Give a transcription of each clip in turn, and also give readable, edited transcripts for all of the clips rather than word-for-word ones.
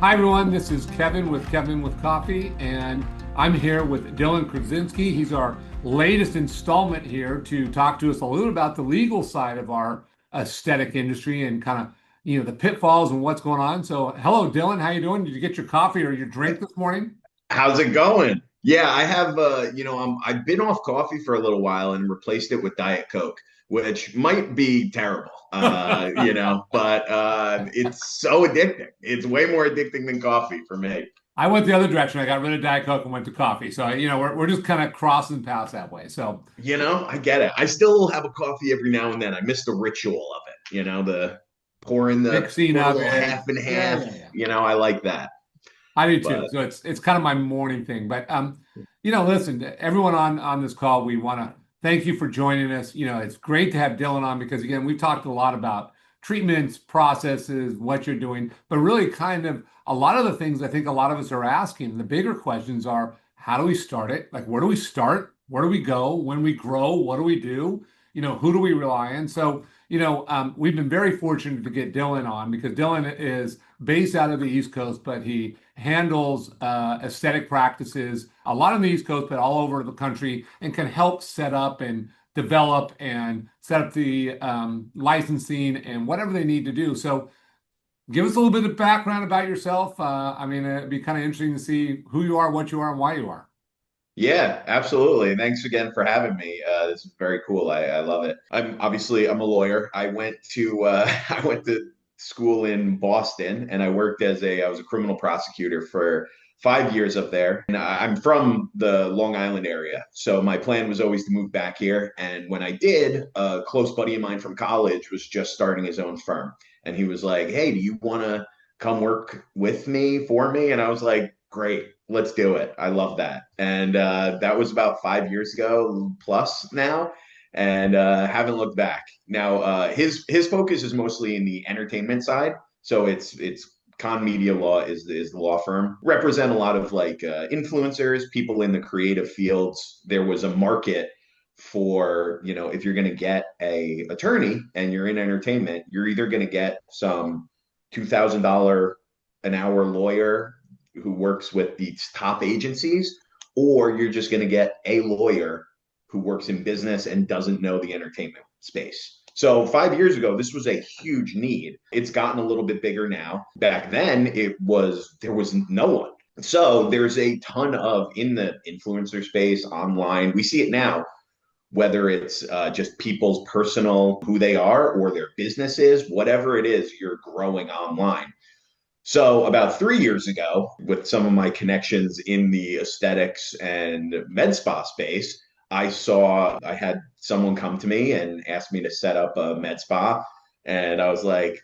Hi, everyone. This is Kevin with Coffee, and I'm here with Dylan Kransinski. He's our latest installment here to talk to us a little about the legal side of our aesthetic industry and kind of, the pitfalls and what's going on. So, hello, Dylan. How you doing? Did you get your coffee or your drink this morning? How's it going? Yeah, I have I've been off coffee for a little while and replaced it with Diet Coke, which might be terrible. But it's so addicting. It's way more addicting than coffee for me. I went the other direction. I got rid of Diet Coke and went to coffee. So, we're just kind of crossing paths that way. So, I get it. I still have a coffee every now and then. I miss the ritual of it, the mixing pour a of little it. half and Yeah, half. yeah, yeah. I like that. I do too. But So it's kind of my morning thing. But listen, to everyone on this call, we want to thank you for joining us. It's great to have Dylan on because again, we've talked a lot about treatments, processes, what you're doing, but really kind of a lot of the things I think a lot of us are asking. The bigger questions are how do we start it? Like where do we start? Where do we go? When we grow, what do we do? Who do we rely on? So, we've been very fortunate to get Dylan on because Dylan is based out of the East Coast, but he handles aesthetic practices a lot on the East Coast, but all over the country, and can help set up and develop and set up the licensing and whatever they need to do. So, give us a little bit of background about yourself. It'd be kind of interesting to see who you are, what you are, and why you are. Yeah, absolutely. Thanks again for having me. This is very cool. I love it. I'm a lawyer. I went to I went to school in Boston, and I was a criminal prosecutor for 5 years up there. And I'm from the Long Island area, so my plan was always to move back here. And when I did, a close buddy of mine from college was just starting his own firm, and he was like, "Hey, do you want to come work with me for me?" And I was like, great, let's do it. I love that. And that was about 5 years ago plus now, and haven't looked back. Now his focus is mostly in the entertainment side, so it's Kahn Media Law is the law firm. Represent a lot of like influencers, people in the creative fields. There was a market for, if you're going to get a attorney and you're in entertainment, you're either going to get some $2,000 an hour lawyer who works with these top agencies, or you're just going to get a lawyer who works in business and doesn't know the entertainment space. So 5 years ago, this was a huge need. It's gotten a little bit bigger now. Back then, there was no one. So there's a ton of in the influencer space online. We see it now, whether it's just people's personal who they are or their businesses, whatever it is, you're growing online. So about 3 years ago, with some of my connections in the aesthetics and med spa space, I had someone come to me and ask me to set up a med spa. And I was like,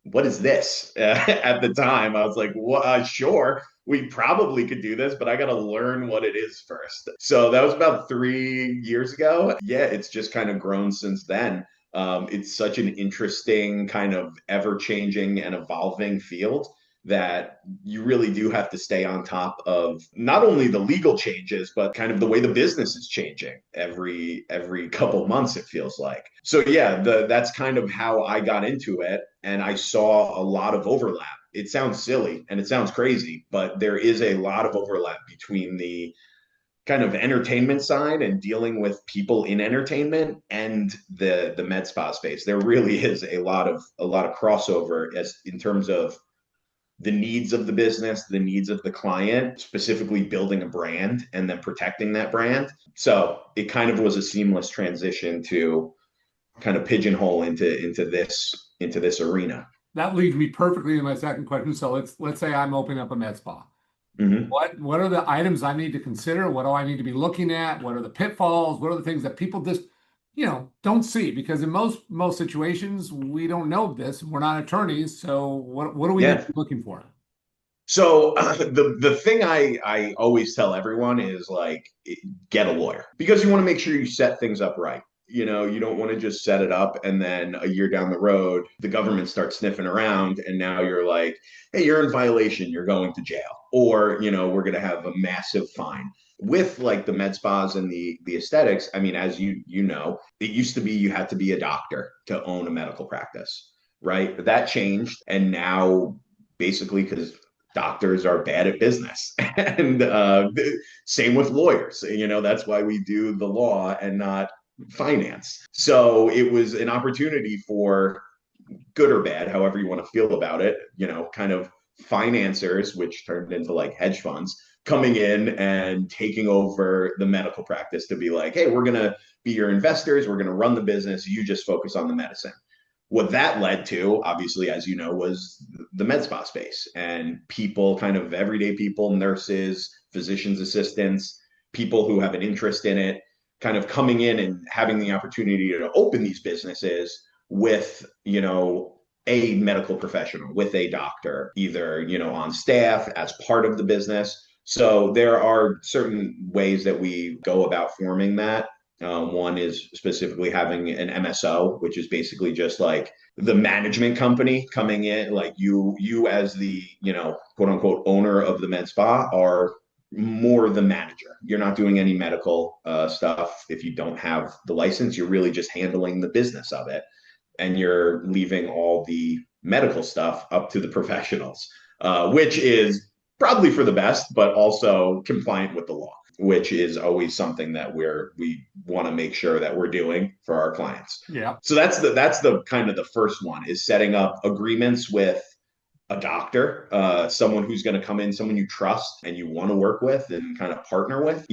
what is this? At the time, I was like, well, sure, we probably could do this, but I got to learn what it is first. So that was about 3 years ago. Yeah, it's just kind of grown since then. It's such an interesting kind of ever changing and evolving field that you really do have to stay on top of not only the legal changes but kind of the way the business is changing every couple of months, it feels like. So yeah, that's kind of how I got into it, and I saw a lot of overlap. It sounds silly and it sounds crazy, but there is a lot of overlap between the kind of entertainment side and dealing with people in entertainment and the med spa space. There really is a lot of crossover as in terms of the needs of the business, the needs of the client, specifically building a brand and then protecting that brand. So it kind of was a seamless transition to kind of pigeonhole into this arena. That leads me perfectly to my second question. So let's say I'm opening up a med spa. Mm-hmm. What are the items I need to consider? What do I need to be looking at? What are the pitfalls? What are the things that people just, don't see? Because in most situations, we don't know this. We're not attorneys, so what do we need to Yeah. be looking for? So the thing I always tell everyone is like get a lawyer because you want to make sure you set things up right. You don't want to just set it up and then a year down the road the government starts sniffing around and now you're like, hey, you're in violation, you're going to jail, or we're going to have a massive fine. With like the med spas and the aesthetics, I mean, as you know, it used to be you had to be a doctor to own a medical practice, right? But that changed, and now basically because doctors are bad at business. And same with lawyers. That's why we do the law and not finance. So it was an opportunity for, good or bad, however you want to feel about it, kind of financiers, which turned into like hedge funds, coming in and taking over the medical practice to be like, hey, we're going to be your investors. We're going to run the business. You just focus on the medicine. What that led to, obviously, as you know, was the med spa space, and people, kind of everyday people, nurses, physicians assistants, people who have an interest in it, kind of coming in and having the opportunity to open these businesses with, a medical professional, with a doctor, either, on staff as part of the business. So there are certain ways that we go about forming that. One is specifically having an MSO, which is basically just like the management company coming in, like you as the, quote unquote owner of the med spa are more the manager. You're not doing any medical stuff. If you don't have the license, you're really just handling the business of it. And you're leaving all the medical stuff up to the professionals, which is probably for the best, but also compliant with the law, which is always something that we want to make sure that we're doing for our clients. Yeah. So that's the kind of the first one, is setting up agreements with a doctor, someone who's going to come in, someone you trust and you want to work with and kind of partner with,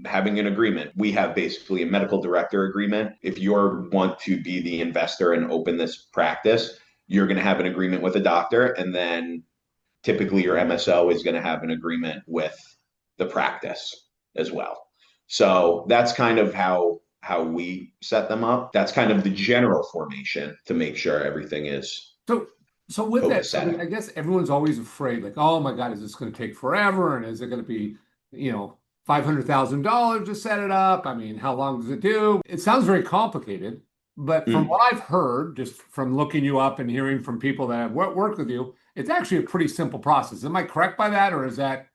having an agreement. We have basically a medical director agreement. If you want to be the investor and open this practice, you're going to have an agreement with a doctor. And then typically your MSO is going to have an agreement with the practice as well. So that's kind of how we set them up. That's kind of the general formation to make sure everything is so with that, I mean, copacetic. I guess everyone's always afraid, like, oh my God, is this going to take forever? And is it going to be, $500,000 to set it up? I mean, how long does it do? It sounds very complicated, but from Mm. what I've heard, just from looking you up and hearing from people that have worked with you, it's actually a pretty simple process. Am I correct by that, or is that?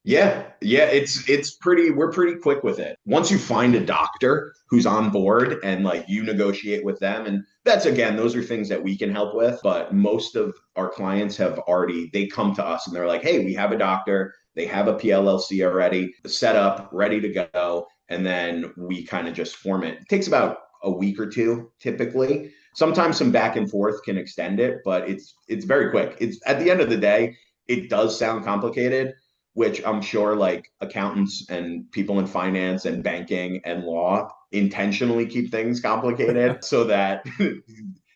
Yeah, it's pretty, we're pretty quick with it. Once you find a doctor who's on board and like you negotiate with them, and that's, again, those are things that we can help with, but most of our clients they come to us and they're like, "Hey, we have a doctor, they have a PLLC already set up, ready to go." And then we kind of just form it. It takes about a week or two typically. Sometimes some back and forth can extend it, but it's very quick. It's, at the end of the day, it does sound complicated, which I'm sure like accountants and people in finance and banking and law intentionally keep things complicated so that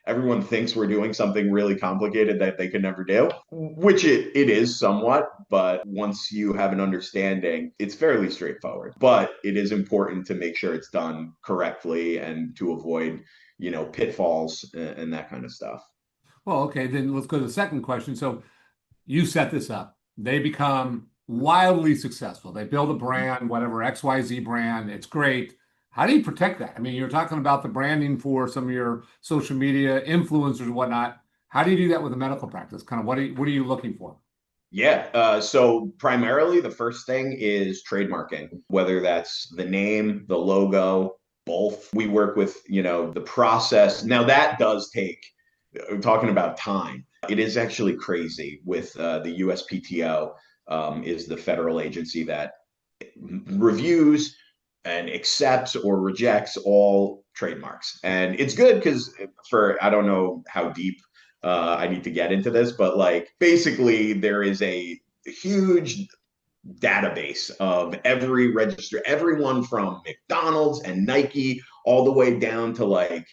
everyone thinks we're doing something really complicated that they could never do, which it is somewhat. But once you have an understanding, it's fairly straightforward. But it is important to make sure it's done correctly and to avoid, pitfalls and that kind of stuff. Well, okay, then let's go to the second question. So you set this up. They become wildly successful. They build a brand, whatever, XYZ brand. It's great. How do you protect that? I mean, you're talking about the branding for some of your social media influencers and whatnot. How do you do that with a medical practice? Kind of what are you looking for? Yeah. So primarily the first thing is trademarking, whether that's the name, the logo, both. We work with, the process. Now that does take, talking about time. It is actually crazy with the USPTO, is the federal agency that reviews and accepts or rejects all trademarks. And it's good because, I don't know how deep I need to get into this, but like basically there is a huge database of every register, everyone from McDonald's and Nike all the way down to like,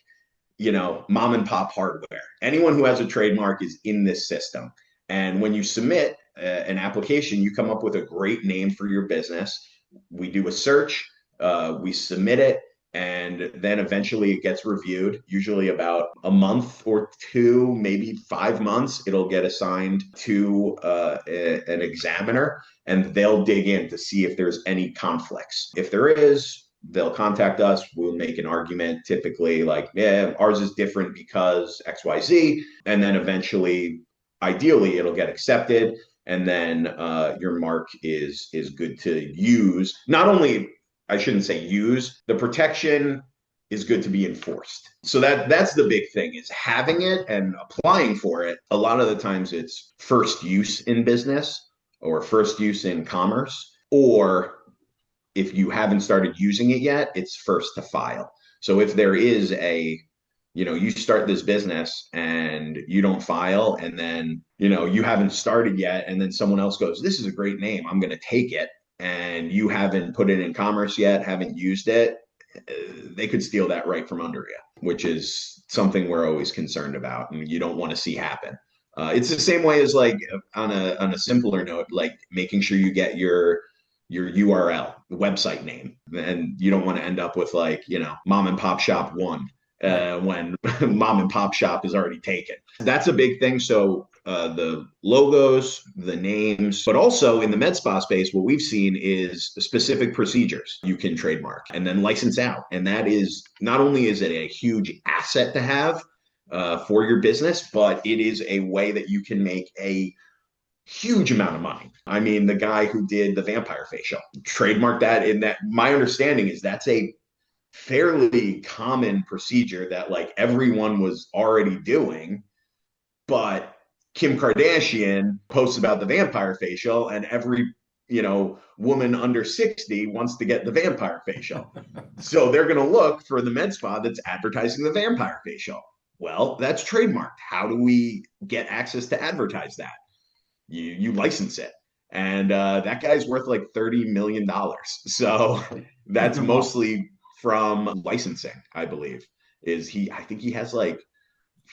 mom and pop hardware. Anyone who has a trademark is in this system. And when you submit an application, you come up with a great name for your business. We do a search, we submit it, and then eventually it gets reviewed. Usually about a month or two, maybe 5 months, it'll get assigned to an examiner, and they'll dig in to see if there's any conflicts. If there is, they'll contact us. We'll make an argument, typically like, yeah, ours is different because XYZ. And then eventually, ideally, it'll get accepted. And then your mark is good to use. Not only, I shouldn't say use, the protection is good to be enforced. So that's the big thing, is having it and applying for it. A lot of the times it's first use in business or first use in commerce, or if you haven't started using it yet, it's first to file. So if there is you start this business and you don't file, and then, you haven't started yet, and then someone else goes, this is a great name, I'm going to take it, and you haven't put it in commerce yet, haven't used it, they could steal that right from under you, which is something we're always concerned about and you don't want to see happen. It's the same way as, like, on a simpler note, like making sure you get your URL, the website name, and you don't want to end up with, like, mom and pop shop one, when mom and pop shop is already taken. That's a big thing. So the logos, the names, but also in the med spa space, what we've seen is specific procedures you can trademark and then license out. And that is, not only is it a huge asset to have for your business, but it is a way that you can make a huge amount of money. I mean, the guy who did the vampire facial trademarked that. In that, my understanding is that's a fairly common procedure that, like, everyone was already doing, but Kim Kardashian posts about the vampire facial, and every woman under 60 wants to get the vampire facial. So they're going to look for the med spa that's advertising the vampire facial. Well, that's trademarked. How do we get access to advertise that? You license it, and that guy's worth like $30 million. So that's mostly from licensing, I believe. I think he has like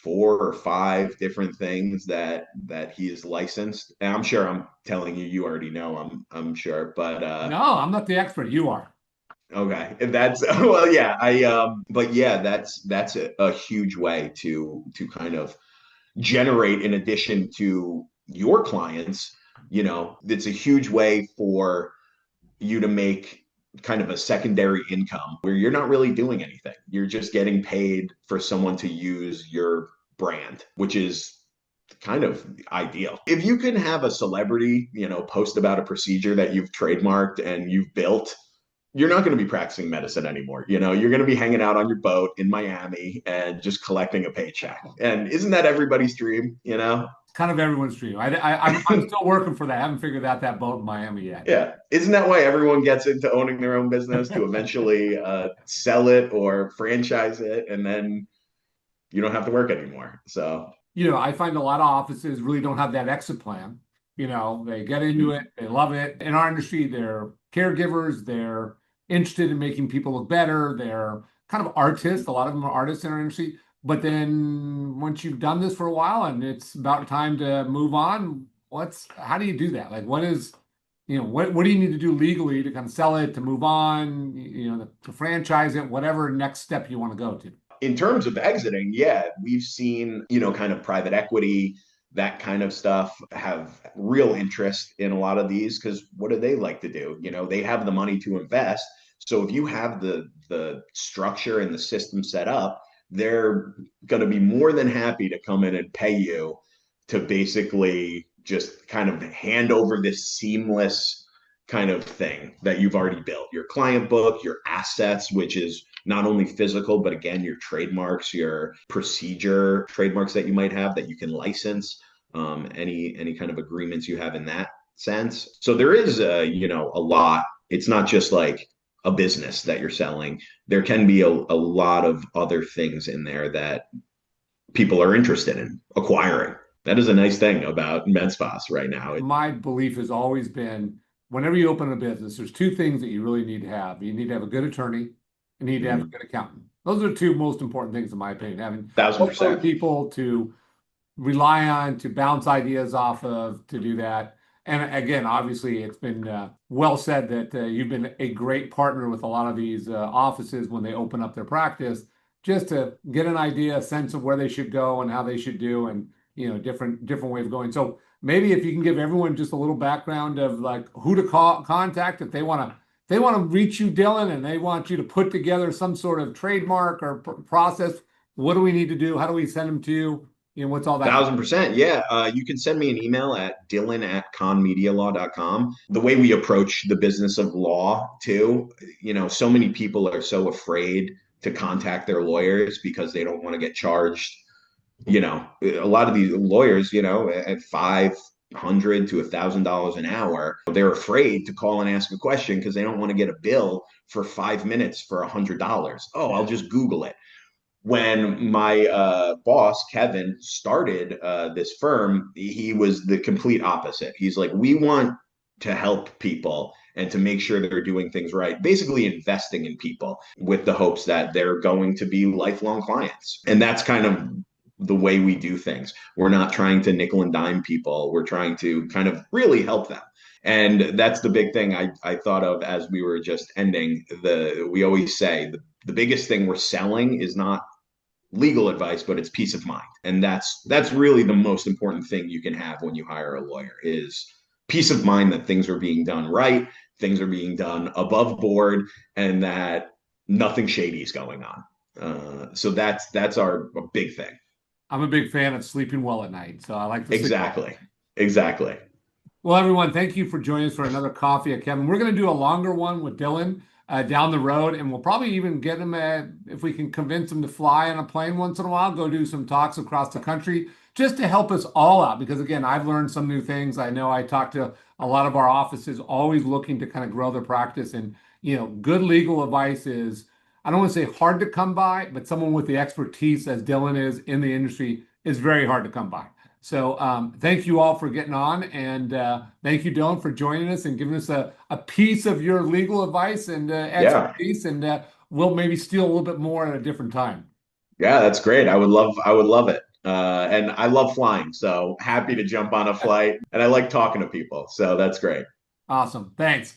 4 or 5 different things that he is licensed. And I'm sure I'm telling you already know, I'm sure, but No, I'm not the expert. You are. okay. That's well, yeah. But yeah, that's a huge way to kind of generate, in addition to your clients, it's a huge way for you to make kind of a secondary income where you're not really doing anything. You're just getting paid for someone to use your brand, which is kind of ideal. If you can have a celebrity, post about a procedure that you've trademarked and you've built, you're not going to be practicing medicine anymore. You're going to be hanging out on your boat in Miami and just collecting a paycheck. And isn't that everybody's dream? Kind of everyone's dream. I'm still working for that. I haven't figured out that boat in Miami yet. Yeah. Isn't that why everyone gets into owning their own business, to eventually sell it or franchise it, and then you don't have to work anymore? So, I find a lot of offices really don't have that exit plan. They get into it, they love it. In our industry, they're caregivers, they're interested in making people look better, they're kind of artists. A lot of them are artists in our industry. But then once you've done this for a while and it's about time to move on, how do you do that? Like, what do you need to do legally to kind of sell it, to move on, to franchise it, whatever next step you want to go to? in terms of exiting, yeah, we've seen, kind of private equity, that kind of stuff, have real interest in a lot of these, because what do they like to do? They have the money to invest. So if you have the structure and the system set up, they're going to be more than happy to come in and pay you to basically just kind of hand over this seamless kind of thing that you've already built. Your client book, your assets, which is not only physical, but again, your trademarks, your procedure trademarks that you might have that you can license, any kind of agreements you have in that sense. So there is a lot. It's not just like a business that you're selling. There can be a lot of other things in there that people are interested in acquiring. That is a nice thing about med spas right now. My belief has always been, whenever you open a business, there's 2 things that you really need to have. You need to have a good attorney, and you need to have a good accountant. Those are the 2 most important things, in my opinion. Having 1,000%. people to rely on, to bounce ideas off of, to do that. And again, obviously, it's been well said that you've been a great partner with a lot of these offices when they open up their practice, just to get an idea, a sense of where they should go and how they should do, and different way of going. So maybe if you can give everyone just a little background of like who to contact if they want to reach you, Dylan, and they want you to put together some sort of trademark or process. What do we need to do? How do we send them to you? What's all that? 1,000%. Yeah. You can send me an email at dylan@kahnmedialaw.com. The way we approach the business of law too, so many people are so afraid to contact their lawyers because they don't want to get charged. A lot of these lawyers, at 500 to $1,000 an hour, they're afraid to call and ask a question because they don't want to get a bill for 5 minutes for $100. Oh, I'll Yeah. just Google it. When my boss Kevin started this firm, he was the complete opposite. He's like, we want to help people and to make sure they're doing things right, basically investing in people with the hopes that they're going to be lifelong clients. And that's kind of the way we do things. We're not trying to nickel and dime people. We're trying to kind of really help them. And that's the big thing I thought of as we were just ending. We always say the biggest thing we're selling is not legal advice, but it's peace of mind. And that's really the most important thing you can have when you hire a lawyer is peace of mind that things are being done right, things are being done above board, and that nothing shady is going on. So that's our big thing. I'm a big fan of sleeping well at night, so I like to sleep well. Exactly. Exactly. Well, everyone, thank you for joining us for another coffee at Kevin. We're going to do a longer one with Dylan down the road, and we'll probably even get him if we can convince him to fly on a plane once in a while, go do some talks across the country just to help us all out. Because again, I've learned some new things. I know I talked to a lot of our offices always looking to kind of grow their practice, and good legal advice is, I don't want to say hard to come by, but someone with the expertise as Dylan is in the industry is very hard to come by. So thank you all for getting on, and thank you, Dylan, for joining us and giving us a piece of your legal advice and Yeah. expertise, and we'll maybe steal a little bit more at a different time. Yeah, that's great. I would love it. And I love flying, so happy to jump on a flight. And I like talking to people, so that's great. Awesome. Thanks.